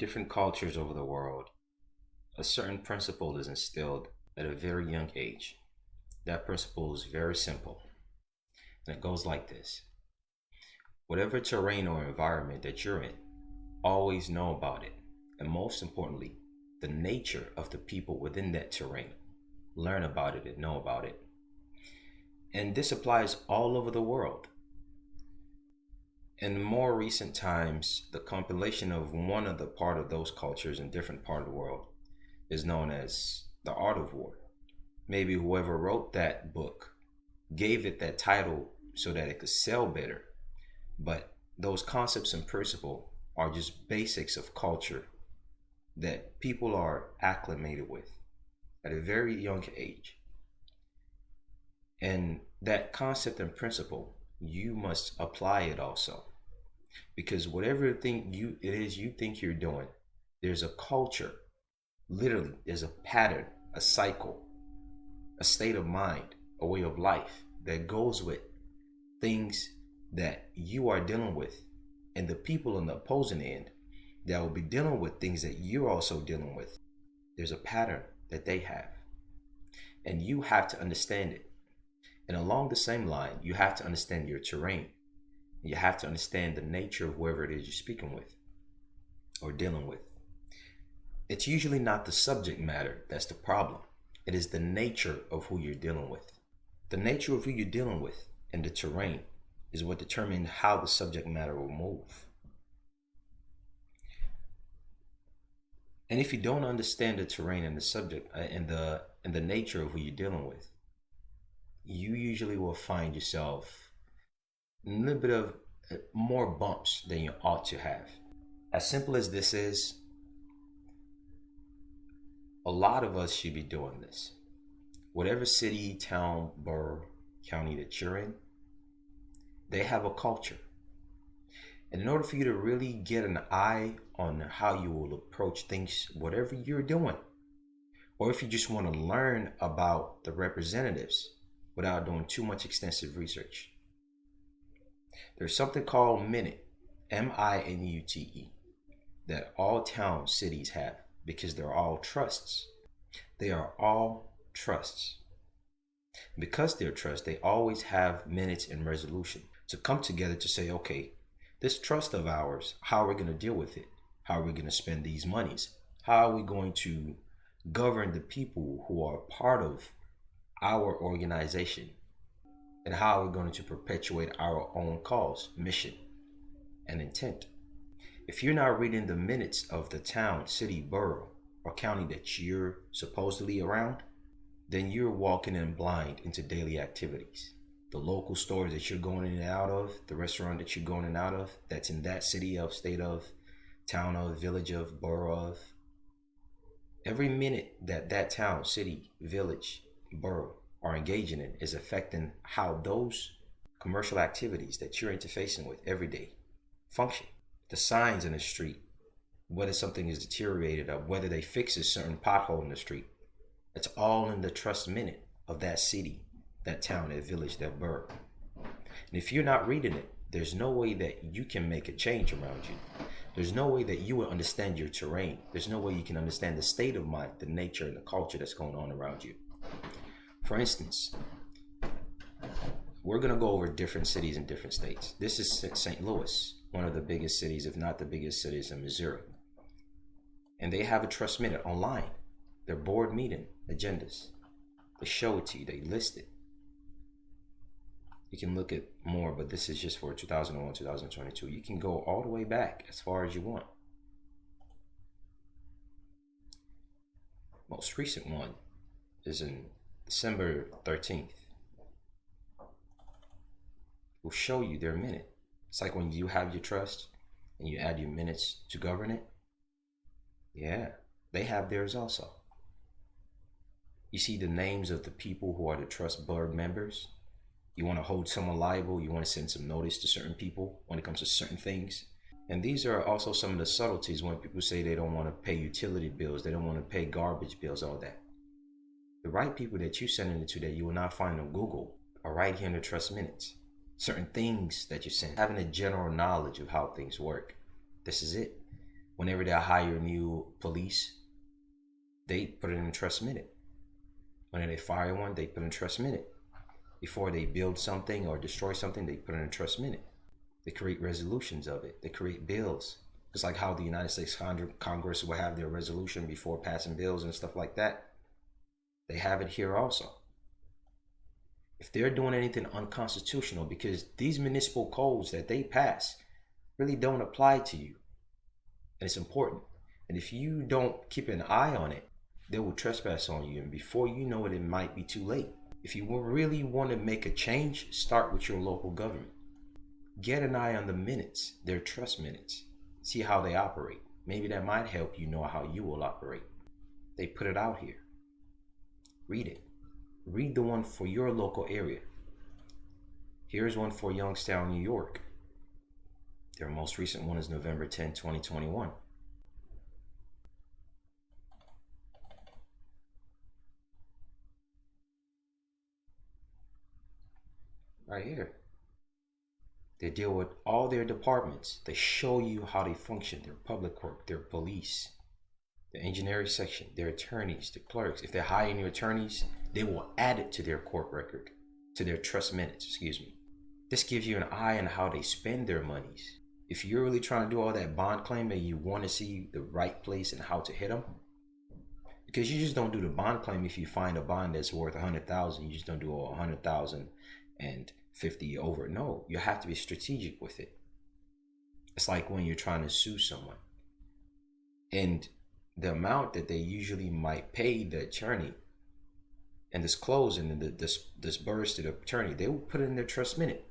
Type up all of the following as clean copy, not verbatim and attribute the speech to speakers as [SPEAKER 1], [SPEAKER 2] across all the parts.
[SPEAKER 1] different cultures over the world, a certain principle is instilled at a very young age. That principle is very simple, and it goes like this. Whatever terrain or environment that you're in, always know about it, and most importantly, the nature of the people within that terrain. Learn about it and know about it. And this applies all over the world. In more recent times, the compilation of one of the part of those cultures in different part of the world is known as the art of war. Maybe whoever wrote that book gave it that title so that it could sell better. But those concepts and principles are just basics of culture that people are acclimated with at a very young age. And that concept and principle, you must apply it also. Because whatever thing you think you're doing, there's a culture. Literally, there's a pattern, a cycle, a state of mind, a way of life that goes with things that you are dealing with, and the people on the opposing end that will be dealing with things that you're also dealing with. There's a pattern that they have, and you have to understand it. And along the same line, you have to understand your terrain. You have to understand the nature of whoever it is you're speaking with or dealing with. It's usually not the subject matter that's the problem. It is the nature of who you're dealing with. The nature of who you're dealing with and the terrain is what determines how the subject matter will move. And if you don't understand the terrain and the subject and the nature of who you're dealing with, you usually will find yourself a little bit of more bumps than you ought to have. As simple as this is, a lot of us should be doing this. Whatever city, town, borough, county that you're in, they have a culture. And in order for you to really get an eye on how you will approach things, whatever you're doing, or if you just want to learn about the representatives without doing too much extensive research, there's something called Minute, M-I-N-U-T-E, that all towns, cities have, because they're all trusts. They are all trusts. Because they're trusts, they always have minutes and resolution to come together to say, okay, this trust of ours, how are we going to deal with it? How are we going to spend these monies? How are we going to govern the people who are part of our organization? And how are we going to perpetuate our own cause, mission, and intent? If you're not reading the minutes of the town, city, borough, or county that you're supposedly around, then you're walking in blind into daily activities. The local stores that you're going in and out of, the restaurant that you're going in and out of, that's in that city of, state of, town of, village of, borough of. Every minute that that town, city, village, borough are engaging in is affecting how those commercial activities that you're interfacing with every day function. The signs in the street, whether something is deteriorated or whether they fix a certain pothole in the street, it's all in the trust minute of that city, that town, that village, that borough. And if you're not reading it, there's no way that you can make a change around you. There's no way that you will understand your terrain. There's no way you can understand the state of mind, the nature and the culture that's going on around you. For instance, we're going to go over different cities in different states. This is St. Louis, one of the biggest cities, if not the biggest cities in Missouri. And they have a trust minute online. Their board meeting agendas. They show it to you. They list it. You can look at more, but this is just for 2001, 2022. You can go all the way back as far as you want. Most recent one is in December 13th. Will show you their minute. It's like when you have your trust and you add your minutes to govern it. Yeah, they have theirs also. You see the names of the people who are the trust board members. You want to hold someone liable. You want to send some notice to certain people when it comes to certain things. And these are also some of the subtleties when people say they don't want to pay utility bills. They don't want to pay garbage bills, all that. The right people that you send it to that you will not find on Google are right here in the trust minutes. Certain things that you send, having a general knowledge of how things work. This is it. Whenever they hire new police, they put it in a trust minute. When they fire one, they put in a trust minute. Before they build something or destroy something, they put in a trust minute. They create resolutions of it. They create bills. It's like how the United States Congress will have their resolution before passing bills and stuff like that. They have it here also. If they're doing anything unconstitutional, because these municipal codes that they pass really don't apply to you, and it's important. And if you don't keep an eye on it, they will trespass on you, and before you know it, it might be too late. If you really want to make a change, start with your local government. Get an eye on the minutes, their trust minutes. See how they operate. Maybe that might help you know how you will operate. They put it out here. Read it. Read the one for your local area. Here's one for Youngstown, New York. Their most recent one is November 10, 2021. Right here. They deal with all their departments. They show you how they function, their public work, their police, the engineering section, their attorneys, the clerks. If they're hiring new attorneys, they will add it to their court record, to their trust minutes, excuse me. This gives you an eye on how they spend their monies. If you're really trying to do all that bond claim and you want to see the right place and how to hit them, because you just don't do the bond claim if you find a bond that's worth 100,000. You just don't do 100,000 and 50 over. No, you have to be strategic with it. It's like when you're trying to sue someone, and the amount that they usually might pay the attorney and disclose and disburse to the attorney, they will put it in their trust minute.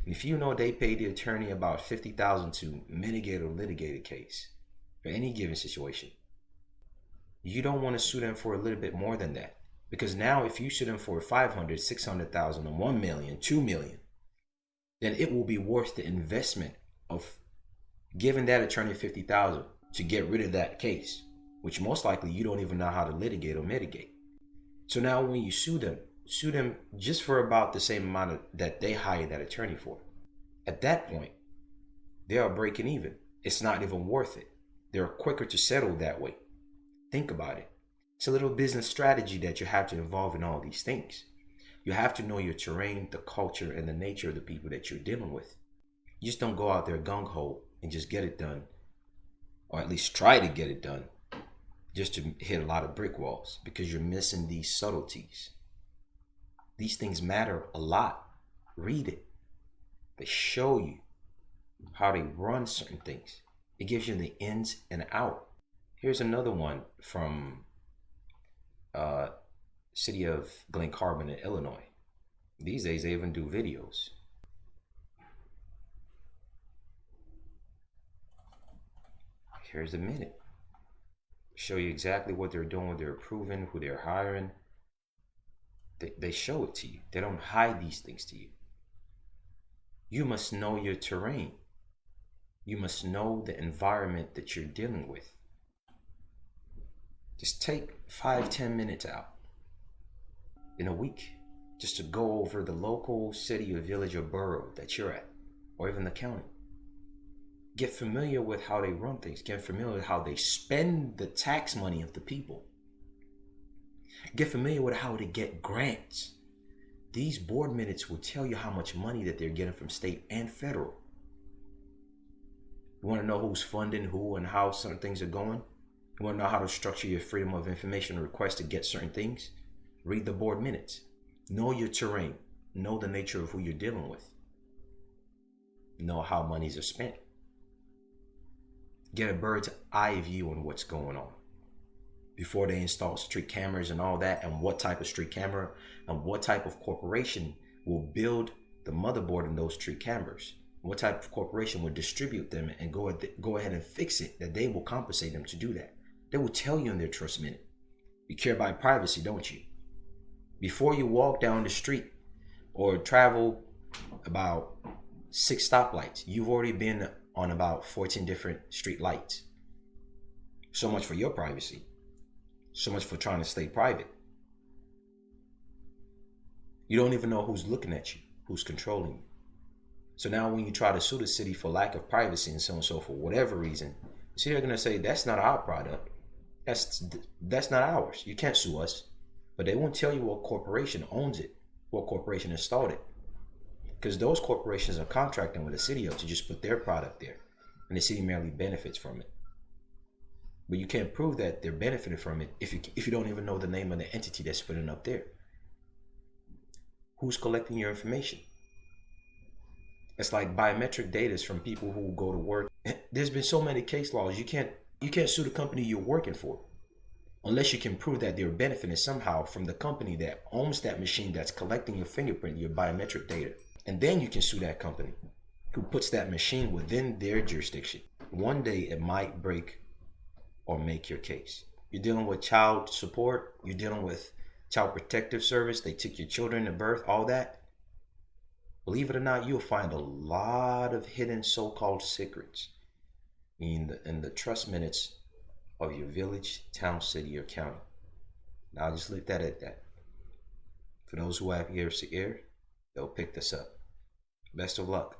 [SPEAKER 1] And if you know they pay the attorney about 50,000 to mitigate or litigate a case for any given situation, you don't want to sue them for a little bit more than that. Because now if you sue them for 500, 600,000, and 1 million, 2 million, then it will be worth the investment of giving that attorney 50,000 to get rid of that case, which most likely you don't even know how to litigate or mitigate. So now when you sue them just for about the same amount that they hired that attorney for. At that point, they are breaking even. It's not even worth it. They're quicker to settle that way. Think about it. It's a little business strategy that you have to involve in all these things. You have to know your terrain, the culture, and the nature of the people that you're dealing with. You just don't go out there gung-ho and just get it done, or at least try to get it done, just to hit a lot of brick walls, because you're missing these subtleties. These things matter a lot. Read it. They show you how they run certain things. It gives you the ins and out. Here's another one from city of Glen Carbon in Illinois. These days they even do videos. Here's the minute. Show you exactly what they're doing, what they're approving, who they're hiring. They show it to you. They don't hide these things to you. You must know your terrain. You must know the environment that you're dealing with. Just take 5-10 minutes out in a week just to go over the local city or village or borough that you're at, or even the county. Get familiar with how they run things. Get familiar with how they spend the tax money of the people. Get familiar with how they get grants. These board minutes will tell you how much money that they're getting from state and federal. You want to know who's funding who and how certain things are going? You want to know how to structure your freedom of information request to get certain things? Read the board minutes. Know your terrain. Know the nature of who you're dealing with. Know how monies are spent. Get a bird's eye view on what's going on before they install street cameras and all that, and what type of street camera and what type of corporation will build the motherboard in those street cameras. What type of corporation will distribute them and go ahead and fix it, that they will compensate them to do that. They will tell you in their trust minute. You care about privacy, don't you? Before you walk down the street or travel about 6 stoplights, you've already been on about 14 different street lights. So much for your privacy. So much for trying to stay private. You don't even know who's looking at you, who's controlling you. So now when you try to sue the city for lack of privacy and so on and so for whatever reason, See, they're gonna say that's not our product. That's not ours. You can't sue us. But they won't tell you what corporation owns it, what corporation installed it, because those corporations are contracting with the city to just put their product there, and the city merely benefits from it. But you can't prove that they're benefiting from it if you don't even know the name of the entity that's putting it up there. Who's collecting your information? It's like biometric data is from people who go to work. There's been so many case laws. You can't sue the company you're working for unless you can prove that they're benefiting somehow from the company that owns that machine that's collecting your fingerprint, your biometric data. And then you can sue that company who puts that machine within their jurisdiction. One day it might break or make your case. You're dealing with child support, you're dealing with child protective service, they took your children to birth, all that. Believe it or not, you'll find a lot of hidden so-called secrets in the trust minutes of your village, town, city, or county. Now I'll just leave that at that. For those who have ears to ear, they'll pick this up. Best of luck.